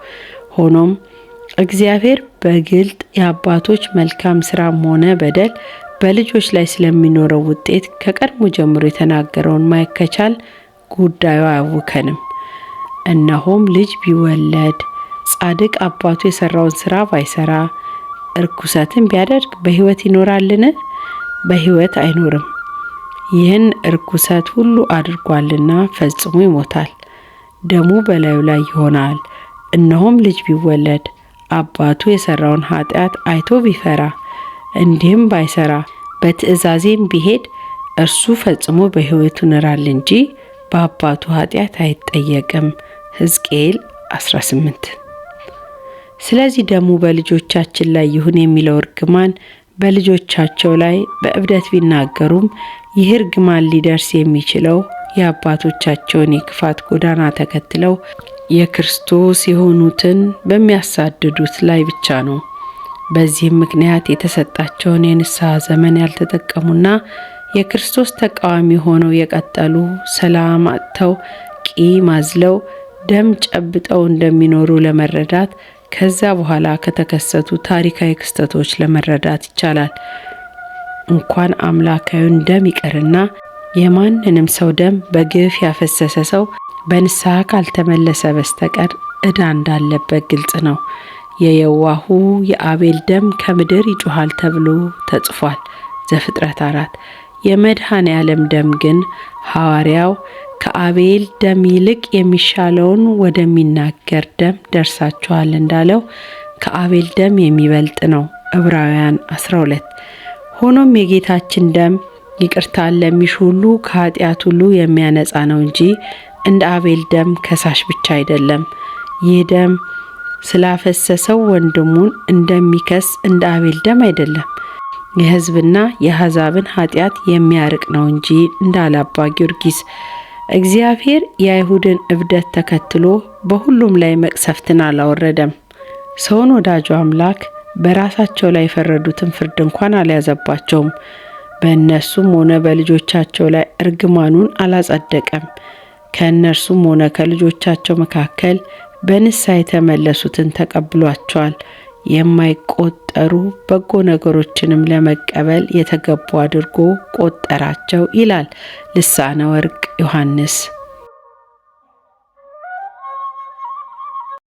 ሆኖም እግዚአብሔር በግልጥ የአባቶች መልካም ስራም ሆነ በደል በልጆች ላይ ስለሚኖረው ውጤት ከቀድሞ ጀምሮ የተናገረውን ማየት ከቻል ጉዳዩ አያውከንም። እነሆም ልጅ ቢወለድ ጻድቅ አባቱ የሰራውን ስራ ባይሰራ እርኩሰትን ቢያደርግ በሕይወት ይኖራልን? በሕይወት አይኖርም። ይህን እርኩሰት ሁሉ አድርጓልና ፈጽሞ ይሞታል፣ ደሙ በላዩ ላይ ይሆናል። እነሆም ልጅ ቢወለድ አባቱ የሰራውን ኃጢአት አይቶ ቢፈራ እንዲህም ባይሰራ በትእዛዜም ቢሄድ እርሱ ፈጽሞ በሕይወቱ ይኖራል እንጂ በአባቱ ኃጢአት አይጠየቅም። ሕዝቅኤል 18። ስለዚህ ደሙ በልጆቻችን ላይ ይሁን የሚለው እርግማን በልጆቻቸው ላይ በእብደት ቢናገሩም ይህ እርግማን ሊደርስ የሚችለው የአባቶቻቸውን የክፋት ጎዳና ተከትለው የክርስቶስ የሆኑትን በሚያሳድዱት ላይ ብቻ ነው። በዚህም ምክንያት የተሰጣቸውን የንስሐ ዘመን ያልተጠቀሙና የክርስቶስ ተቃዋሚ ሆነው የቀጠሉ ሰላም አጥተው ቂም አዝለው ደም ጨብጠው እንደሚኖሩ ለመረዳት ከዛ በኋላ ከተከሰቱ ታሪካዊ ክስተቶች ለመረዳት ይቻላል። እንኳን አምላካዊውን ደም ይቀርና የማንንም ሰው ደም በግፍ ያፈሰሰ ሰው በንስሐ ካልተመለሰ በስተቀር ዕዳ እንዳለበት ግልጽ ነው። የየዋሁ የአቤል ደም ከምድር ይጮሃል ተብሎ ተጽፏል። ዘፍጥረት 4። የመድኃኔ ዓለም ደም ግን ሐዋርያው ከአቤል ደም ይልቅ የሚሻለውን ወደሚናገር ደም ደርሳችኋል እንዳለው ከአቤል ደም የሚበልጥ ነው። ዕብራውያን 12። ሆኖም የጌታችን ደም ይቅርታን ለሚሹ ሁሉ ከኃጢአት ሁሉ የሚያነጻ ነው እንጂ እንደ አቤል ደም ከሳሽ ብቻ አይደለም። ይህ ደም ስላፈሰሰው ወንድሙን እንደሚከስ እንደ አቤል ደም አይደለም። የሕዝብና የአሕዛብን ኃጢአት የሚያርቅ ነው እንጂ እንዳለ አባ ጊዮርጊስ እግዚአብሔር የአይሁድን እብደት ተከትሎ በሁሉም ላይ መቅሰፍትን አላወረደም። ሰውን ወዳጁ አምላክ በራሳቸው ላይ የፈረዱትን ፍርድ እንኳን አልያዘባቸውም። በእነሱም ሆነ በልጆቻቸው ላይ እርግማኑን አላጸደቀም። ከእነርሱም ሆነ ከልጆቻቸው መካከል በንስሐ የተመለሱትን ተቀብሏቸዋል። የማይቆጠሩ በጎ ነገሮችንም ለመቀበል የተገቡ አድርጎ ቆጠራቸው ይላል ልሳነ ወርቅ ዮሐንስ።